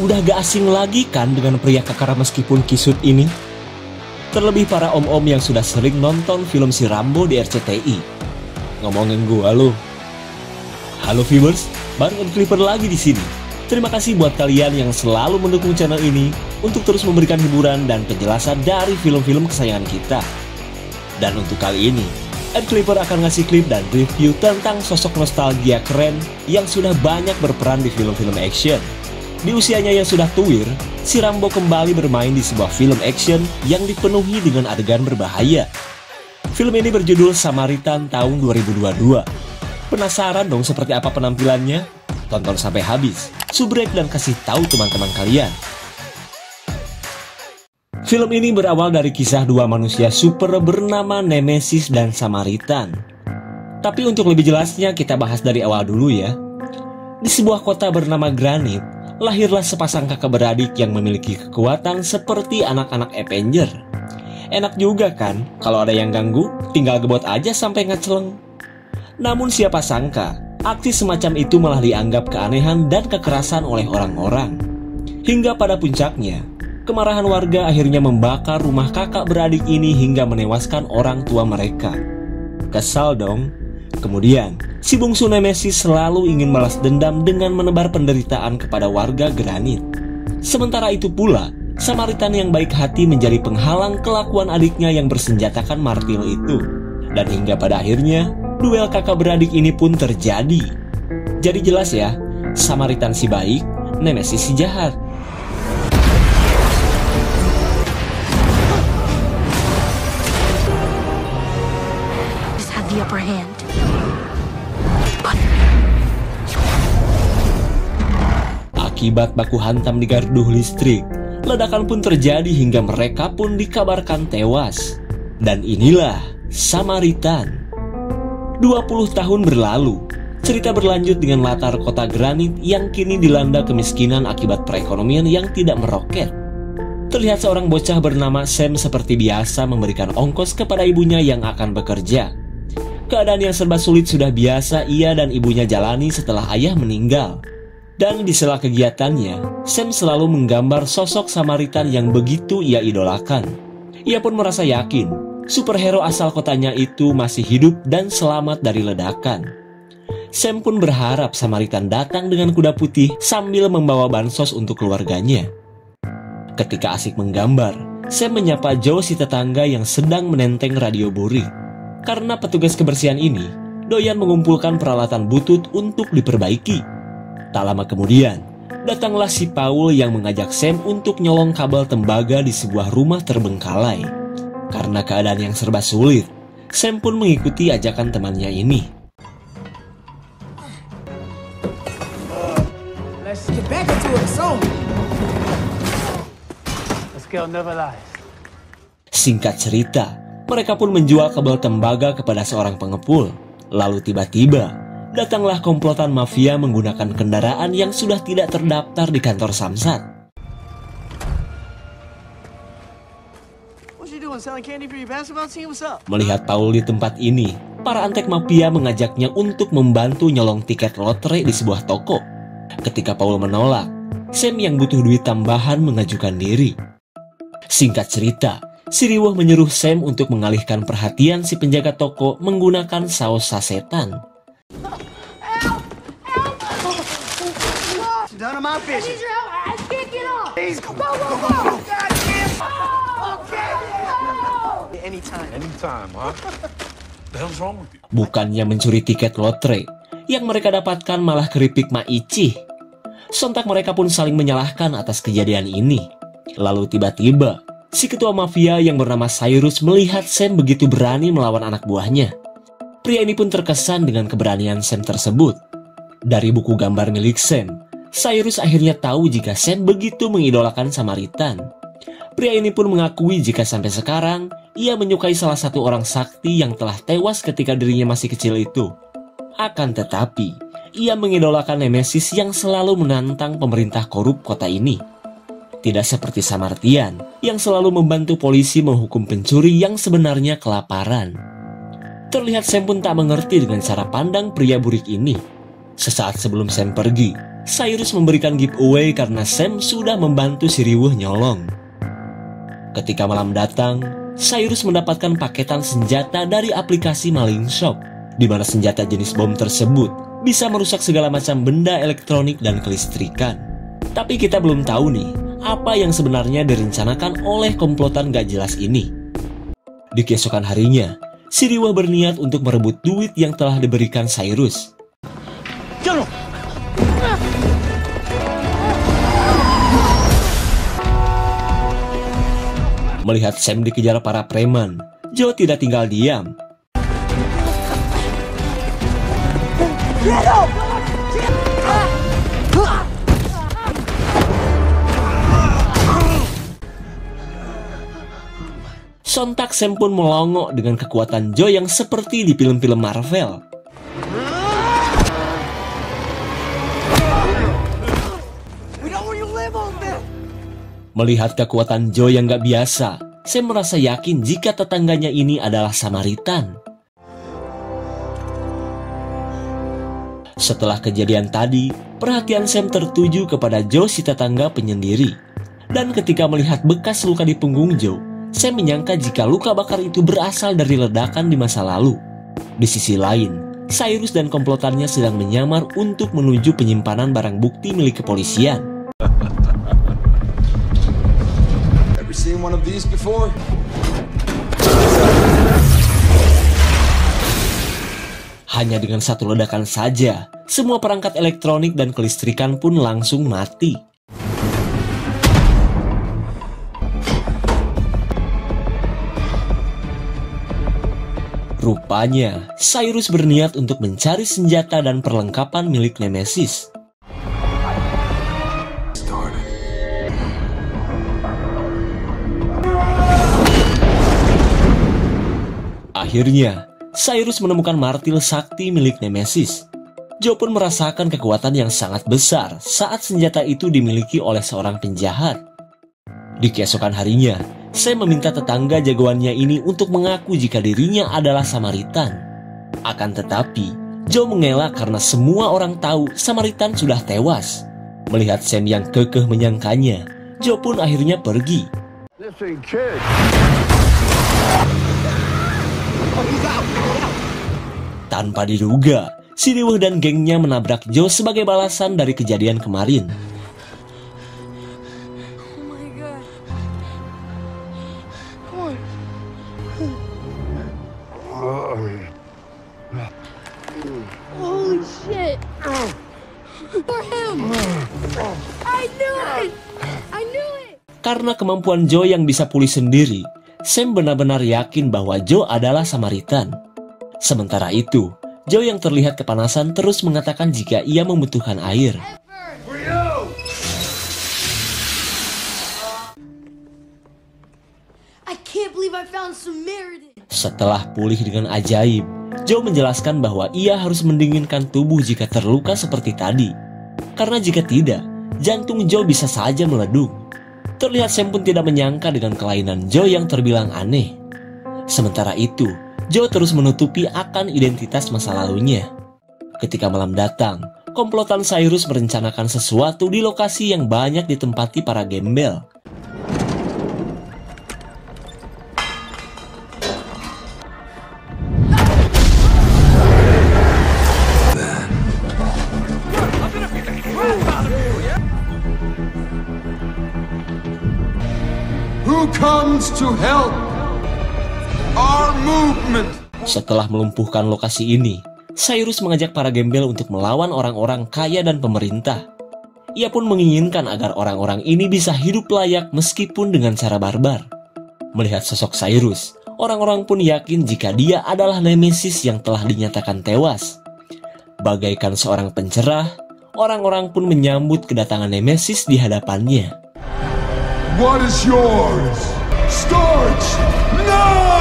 Udah gak asing lagi kan dengan pria kekar meskipun kisut ini? Terlebih para om-om yang sudah sering nonton film si Rambo di RCTI. Ngomongin gua lo. Halo viewers, bareng Clipper lagi di sini. Terima kasih buat kalian yang selalu mendukung channel ini untuk terus memberikan hiburan dan penjelasan dari film-film kesayangan kita. Dan untuk kali ini, Clipper akan ngasih klip dan review tentang sosok nostalgia keren yang sudah banyak berperan di film-film action. Di usianya yang sudah tuir, si Rambo kembali bermain di sebuah film action yang dipenuhi dengan adegan berbahaya. Film ini berjudul Samaritan tahun 2022. Penasaran dong seperti apa penampilannya? Tonton sampai habis, subrek dan kasih tahu teman-teman kalian. Film ini berawal dari kisah dua manusia super bernama Nemesis dan Samaritan. Tapi untuk lebih jelasnya kita bahas dari awal dulu ya. Di sebuah kota bernama Granite, lahirlah sepasang kakak beradik yang memiliki kekuatan seperti anak-anak Avenger. Enak juga kan, kalau ada yang ganggu, tinggal gebot aja sampai ngeceleng. Namun siapa sangka, aksi semacam itu malah dianggap keanehan dan kekerasan oleh orang-orang. Hingga pada puncaknya, kemarahan warga akhirnya membakar rumah kakak beradik ini hingga menewaskan orang tua mereka. Kesal dong. Kemudian, si bungsu Nemesis selalu ingin balas dendam dengan menebar penderitaan kepada warga Granite. Sementara itu pula, Samaritan yang baik hati menjadi penghalang kelakuan adiknya yang bersenjatakan martil itu. Dan hingga pada akhirnya, duel kakak beradik ini pun terjadi. Jadi jelas ya, Samaritan si baik, Nemesis si jahat. Just had the upper hand. Akibat baku hantam di gardu listrik, ledakan pun terjadi hingga mereka pun dikabarkan tewas. Dan inilah Samaritan. 20 tahun berlalu, cerita berlanjut dengan latar kota Granite yang kini dilanda kemiskinan akibat perekonomian yang tidak meroket. Terlihat seorang bocah bernama Sam seperti biasa memberikan ongkos kepada ibunya yang akan bekerja. Keadaan yang serba sulit sudah biasa ia dan ibunya jalani setelah ayah meninggal. Dan di sela kegiatannya, Sam selalu menggambar sosok Samaritan yang begitu ia idolakan. Ia pun merasa yakin, superhero asal kotanya itu masih hidup dan selamat dari ledakan. Sam pun berharap Samaritan datang dengan kuda putih sambil membawa bansos untuk keluarganya. Ketika asik menggambar, Sam menyapa Joe si tetangga yang sedang menenteng radio buri. Karena petugas kebersihan ini, doyan mengumpulkan peralatan butut untuk diperbaiki. Tak lama kemudian, datanglah si Paul yang mengajak Sam untuk nyolong kabel tembaga di sebuah rumah terbengkalai. Karena keadaan yang serba sulit, Sam pun mengikuti ajakan temannya ini. Let's get back into it, so. This girl never lies. Singkat cerita, mereka pun menjual kabel tembaga kepada seorang pengepul. Lalu tiba-tiba, datanglah komplotan mafia menggunakan kendaraan yang sudah tidak terdaftar di kantor Samsat. Melihat Paul di tempat ini, para antek mafia mengajaknya untuk membantu nyolong tiket lotre di sebuah toko. Ketika Paul menolak, Sam yang butuh duit tambahan mengajukan diri. Singkat cerita, si riwuh menyuruh Sam untuk mengalihkan perhatian si penjaga toko menggunakan saus sasetan. None of my business. I can't get off. Please, go. Anytime, huh? The hell's wrong with you? Bukannya mencuri tiket lotre, yang mereka dapatkan malah keripik Maici. Sontak mereka pun saling menyalahkan atas kejadian ini. Lalu tiba-tiba, si ketua mafia yang bernama Cyrus melihat Sam begitu berani melawan anak buahnya. Pria ini pun terkesan dengan keberanian Sam tersebut. Dari buku gambar milik Sam, Cyrus akhirnya tahu jika Sam begitu mengidolakan Samaritan. Pria ini pun mengakui jika sampai sekarang ia menyukai salah satu orang sakti yang telah tewas ketika dirinya masih kecil itu. Akan tetapi, ia mengidolakan Nemesis yang selalu menantang pemerintah korup kota ini. Tidak seperti Samaritan yang selalu membantu polisi menghukum pencuri yang sebenarnya kelaparan. Terlihat Sam pun tak mengerti dengan cara pandang pria burik ini. Sesaat sebelum Sam pergi, Cyrus memberikan giveaway karena Sam sudah membantu si riweuh nyolong. Ketika malam datang, Cyrus mendapatkan paketan senjata dari aplikasi maling shop, di mana senjata jenis bom tersebut bisa merusak segala macam benda elektronik dan kelistrikan. Tapi kita belum tahu nih, apa yang sebenarnya direncanakan oleh komplotan gak jelas ini. Di keesokan harinya, si riweuh berniat untuk merebut duit yang telah diberikan Cyrus. Melihat Sam dikejar para preman, Joe tidak tinggal diam. Sontak Sam pun melongo dengan kekuatan Joe yang seperti di film-film Marvel. Melihat kekuatan Joe yang gak biasa, Sam merasa yakin jika tetangganya ini adalah Samaritan. Setelah kejadian tadi, perhatian Sam tertuju kepada Joe si tetangga penyendiri. Dan ketika melihat bekas luka di punggung Joe, Sam menyangka jika luka bakar itu berasal dari ledakan di masa lalu. Di sisi lain, Cyrus dan komplotannya sedang menyamar untuk menuju penyimpanan barang bukti milik kepolisian. Seen one of these before? Hanya dengan satu ledakan saja, semua perangkat elektronik dan kelistrikan pun langsung mati. Rupanya, Cyrus berniat untuk mencari senjata dan perlengkapan milik Nemesis. Akhirnya, Cyrus menemukan martil sakti milik Nemesis. Joe pun merasakan kekuatan yang sangat besar saat senjata itu dimiliki oleh seorang penjahat. Di keesokan harinya, Sam meminta tetangga jagoannya ini untuk mengaku jika dirinya adalah Samaritan. Akan tetapi, Joe mengelak karena semua orang tahu Samaritan sudah tewas. Melihat Sam yang kekeh menyangkanya, Joe pun akhirnya pergi. Tanpa diduga, si riweuh dan gengnya menabrak Joe sebagai balasan dari kejadian kemarin. Oh my god. Come on. Holy shit. For him. I knew it. I knew it. Karena kemampuan Joe yang bisa pulih sendiri, Sam benar-benar yakin bahwa Joe adalah Samaritan. Sementara itu, Joe yang terlihat kepanasan terus mengatakan jika ia membutuhkan air. I can't believe I found Samaritan. Setelah pulih dengan ajaib, Joe menjelaskan bahwa ia harus mendinginkan tubuh jika terluka seperti tadi. Karena jika tidak, jantung Joe bisa saja meleduk. Terlihat Sam pun tidak menyangka dengan kelainan Joe yang terbilang aneh. Sementara itu, Joe terus menutupi akan identitas masa lalunya. Ketika malam datang, komplotan Cyrus merencanakan sesuatu di lokasi yang banyak ditempati para gembel. Who comes to help our movement? Setelah melumpuhkan lokasi ini, Cyrus mengajak para gembel untuk melawan orang-orang kaya dan pemerintah. Ia pun menginginkan agar orang-orang ini bisa hidup layak meskipun dengan cara barbar. Melihat sosok Cyrus, orang-orang pun yakin jika dia adalah Nemesis yang telah dinyatakan tewas. Bagaikan seorang pencerah, orang-orang pun menyambut kedatangan Nemesis di hadapannya. What is yours? Starts now!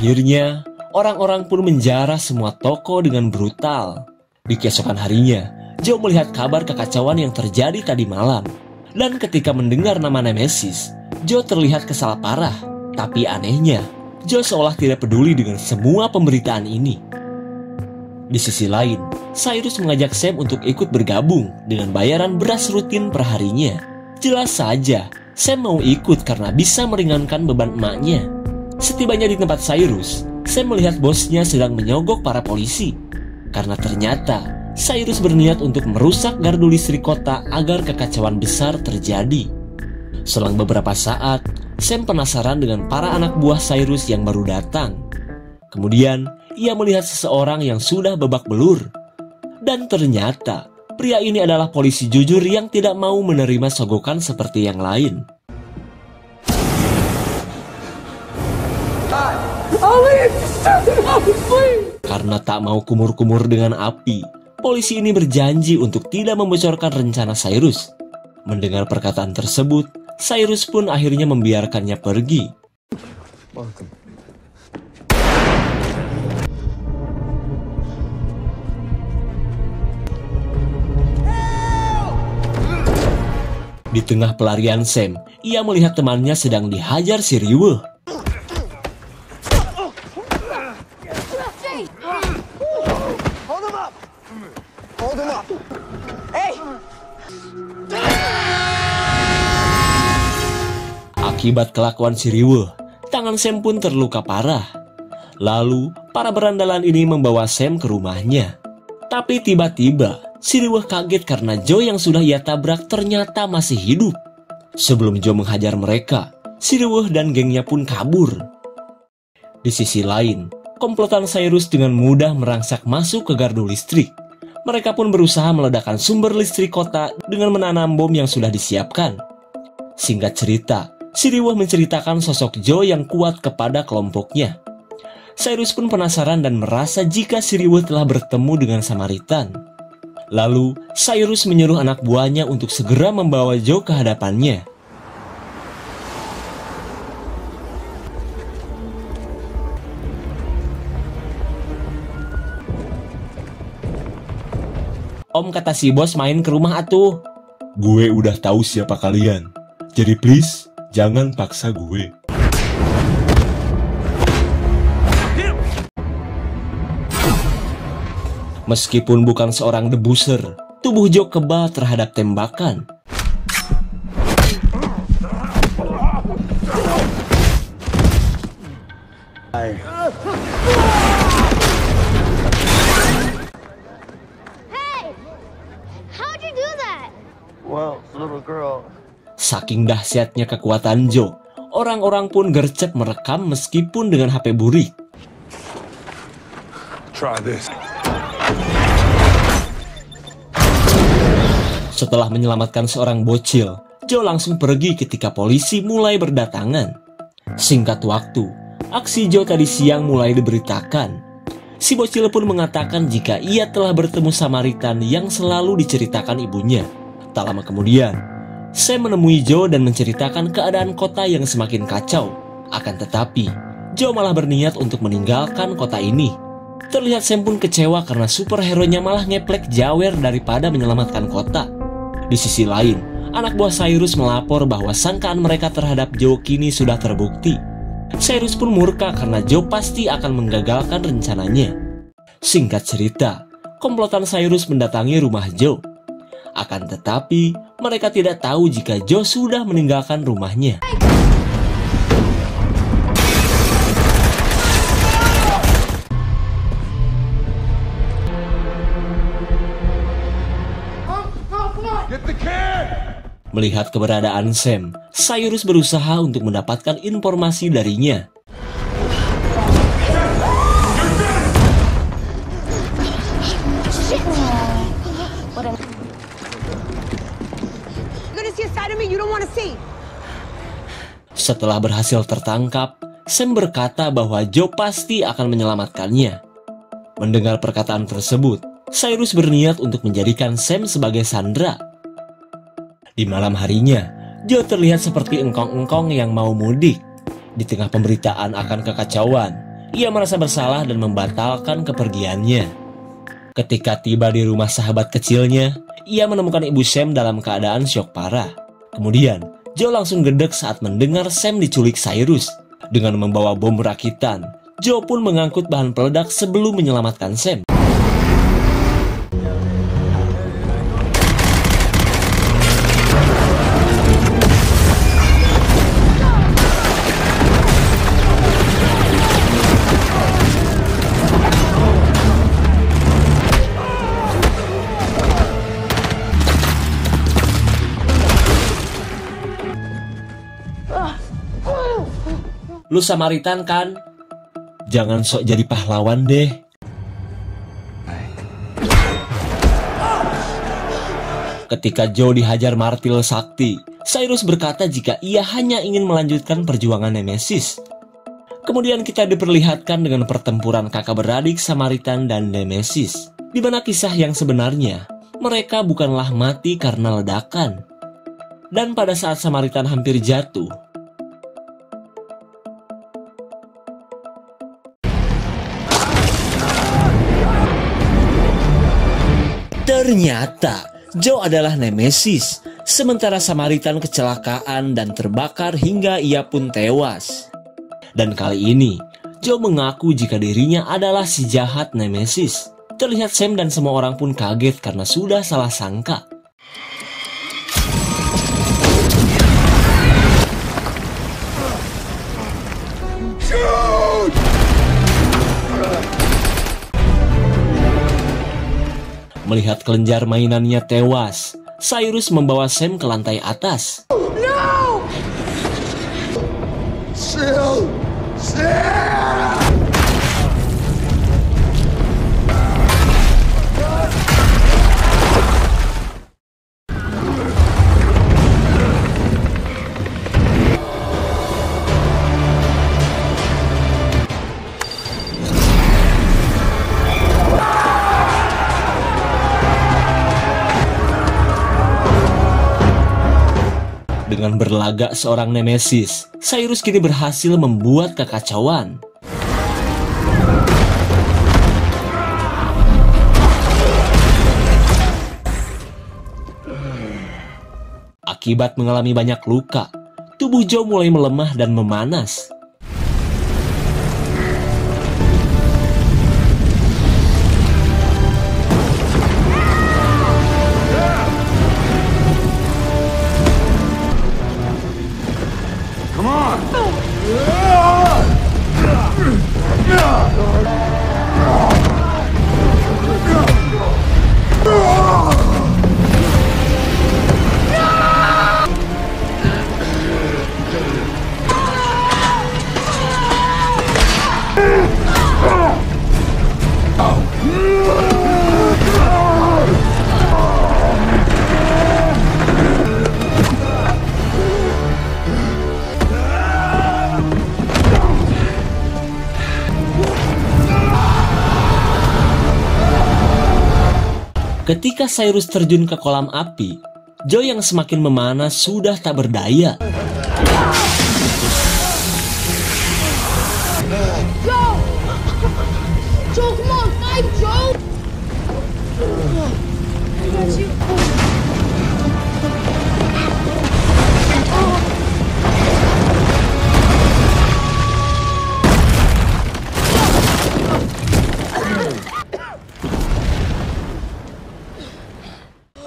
Akhirnya, orang-orang pun menjarah semua toko dengan brutal. Di keesokan harinya, Joe melihat kabar kekacauan yang terjadi tadi malam. Dan ketika mendengar nama Nemesis, Joe terlihat kesal parah. Tapi anehnya, Joe seolah tidak peduli dengan semua pemberitaan ini. Di sisi lain, Cyrus mengajak Sam untuk ikut bergabung dengan bayaran beras rutin per harinya. Jelas saja, Sam mau ikut karena bisa meringankan beban emaknya. Setibanya di tempat Cyrus, Sam melihat bosnya sedang menyogok para polisi. Karena ternyata, Cyrus berniat untuk merusak gardu listrik kota agar kekacauan besar terjadi. Selang beberapa saat, Sam penasaran dengan para anak buah Cyrus yang baru datang. Kemudian, ia melihat seseorang yang sudah babak belur. Dan ternyata, pria ini adalah polisi jujur yang tidak mau menerima sogokan seperti yang lain. Karena tak mau kumur-kumur dengan api, polisi ini berjanji untuk tidak membocorkan rencana Cyrus. Mendengar perkataan tersebut, Cyrus pun akhirnya membiarkannya pergi. Di tengah pelarian Sam, ia melihat temannya sedang dihajar si riweuh. Akibat kelakuan si riweuh, tangan Sam pun terluka parah. Lalu, para berandalan ini membawa Sam ke rumahnya. Tapi tiba-tiba, si riweuh kaget karena Joe yang sudah ia tabrak ternyata masih hidup. Sebelum Joe menghajar mereka, si riweuh dan gengnya pun kabur. Di sisi lain, komplotan Cyrus dengan mudah merangsak masuk ke gardu listrik. Mereka pun berusaha meledakkan sumber listrik kota dengan menanam bom yang sudah disiapkan. Singkat cerita, si riweuh menceritakan sosok Joe yang kuat kepada kelompoknya. Cyrus pun penasaran dan merasa jika si riweuh telah bertemu dengan Samaritan. Lalu, Cyrus menyuruh anak buahnya untuk segera membawa Joe ke hadapannya. Om, kata si bos, main ke rumah atuh. Gue udah tahu siapa kalian. Jadi please, jangan paksa gue. Meskipun bukan seorang debuser, tubuh Joe kebal terhadap tembakan. Hey! How'd you do that? Well, little girl. Saking dahsyatnya kekuatan Joe, orang-orang pun gercep merekam meskipun dengan HP burik. Try this. Setelah menyelamatkan seorang bocil, Joe langsung pergi ketika polisi mulai berdatangan. Singkat waktu, aksi Joe tadi siang mulai diberitakan. Si bocil pun mengatakan jika ia telah bertemu Samaritan yang selalu diceritakan ibunya. Tak lama kemudian, Sam menemui Joe dan menceritakan keadaan kota yang semakin kacau. Akan tetapi, Joe malah berniat untuk meninggalkan kota ini. Terlihat Sam pun kecewa karena superhero-nya malah ngeplek jawer daripada menyelamatkan kota. Di sisi lain, anak buah Cyrus melapor bahwa sangkaan mereka terhadap Joe kini sudah terbukti. Cyrus pun murka karena Joe pasti akan menggagalkan rencananya. Singkat cerita, komplotan Cyrus mendatangi rumah Joe. Akan tetapi, mereka tidak tahu jika Joe sudah meninggalkan rumahnya. Melihat keberadaan Sam, Cyrus berusaha untuk mendapatkan informasi darinya. Setelah berhasil tertangkap, Sam berkata bahwa Joe pasti akan menyelamatkannya. Mendengar perkataan tersebut, Cyrus berniat untuk menjadikan Sam sebagai sandera. Di malam harinya, Joe terlihat seperti engkong-engkong yang mau mudik. Di tengah pemberitaan akan kekacauan, ia merasa bersalah dan membatalkan kepergiannya. Ketika tiba di rumah sahabat kecilnya, ia menemukan ibu Sam dalam keadaan syok parah. Kemudian, Joe langsung gedek saat mendengar Sam diculik Cyrus. Dengan membawa bom rakitan, Joe pun mengangkut bahan peledak sebelum menyelamatkan Sam. Lu Samaritan kan? Jangan sok jadi pahlawan deh. Ketika Joe dihajar martil sakti, Cyrus berkata jika ia hanya ingin melanjutkan perjuangan Nemesis. Kemudian kita diperlihatkan dengan pertempuran kakak beradik Samaritan dan Nemesis, di mana kisah yang sebenarnya, mereka bukanlah mati karena ledakan. Dan pada saat Samaritan hampir jatuh, ternyata Joe adalah Nemesis, sementara Samaritan kecelakaan dan terbakar hingga ia pun tewas. Dan kali ini, Joe mengaku jika dirinya adalah si jahat Nemesis. Terlihat Sam dan semua orang pun kaget karena sudah salah sangka. Melihat kelenjar mainannya tewas, Cyrus membawa Sam ke lantai atas. No! Chill! Dengan berlagak seorang Nemesis, Cyrus kini berhasil membuat kekacauan. Akibat mengalami banyak luka, tubuh Joe mulai melemah dan memanas. Ketika Cyrus terjun ke kolam api, Joe yang semakin memanas sudah tak berdaya. Joe! Joe, come on, fight, Joe! I got you.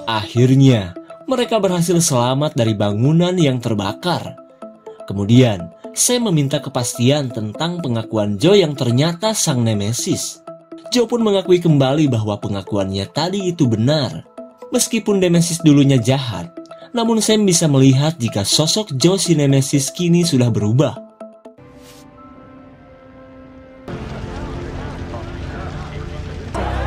Akhirnya, mereka berhasil selamat dari bangunan yang terbakar. Kemudian, Sam meminta kepastian tentang pengakuan Joe yang ternyata sang Nemesis. Joe pun mengakui kembali bahwa pengakuannya tadi itu benar. Meskipun Nemesis dulunya jahat, namun Sam bisa melihat jika sosok Joe si Nemesis kini sudah berubah.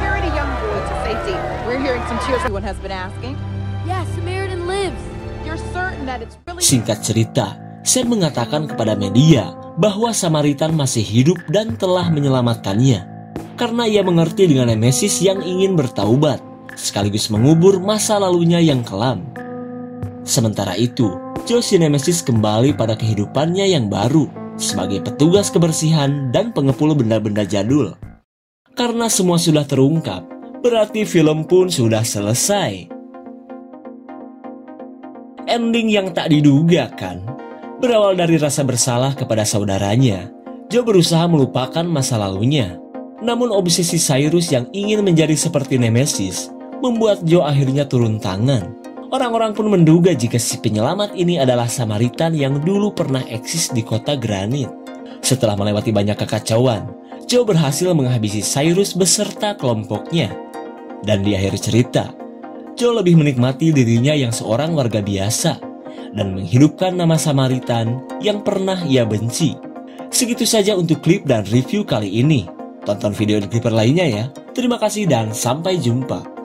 Carried a young boy to safety. We're hearing some cheers. Everyone has been asking. Yeah, Samaritan lives. You're certain that it's really... Singkat cerita, Sam mengatakan kepada media bahwa Samaritan masih hidup dan telah menyelamatkannya. Karena ia mengerti dengan Nemesis yang ingin bertaubat, sekaligus mengubur masa lalunya yang kelam. Sementara itu, Joe si Nemesis kembali pada kehidupannya yang baru, sebagai petugas kebersihan dan pengepul benda-benda jadul. Karena semua sudah terungkap, berarti film pun sudah selesai. Ending yang tak diduga kan? Berawal dari rasa bersalah kepada saudaranya, Joe berusaha melupakan masa lalunya. Namun obsesi Cyrus yang ingin menjadi seperti Nemesis membuat Joe akhirnya turun tangan. Orang-orang pun menduga jika si penyelamat ini adalah Samaritan yang dulu pernah eksis di kota Granit. Setelah melewati banyak kekacauan, Joe berhasil menghabisi Cyrus beserta kelompoknya. Dan di akhir cerita, Joe lebih menikmati dirinya yang seorang warga biasa dan menghidupkan nama Samaritan yang pernah ia benci. Segitu saja untuk klip dan review kali ini. Tonton video di Clipper lainnya ya. Terima kasih dan sampai jumpa.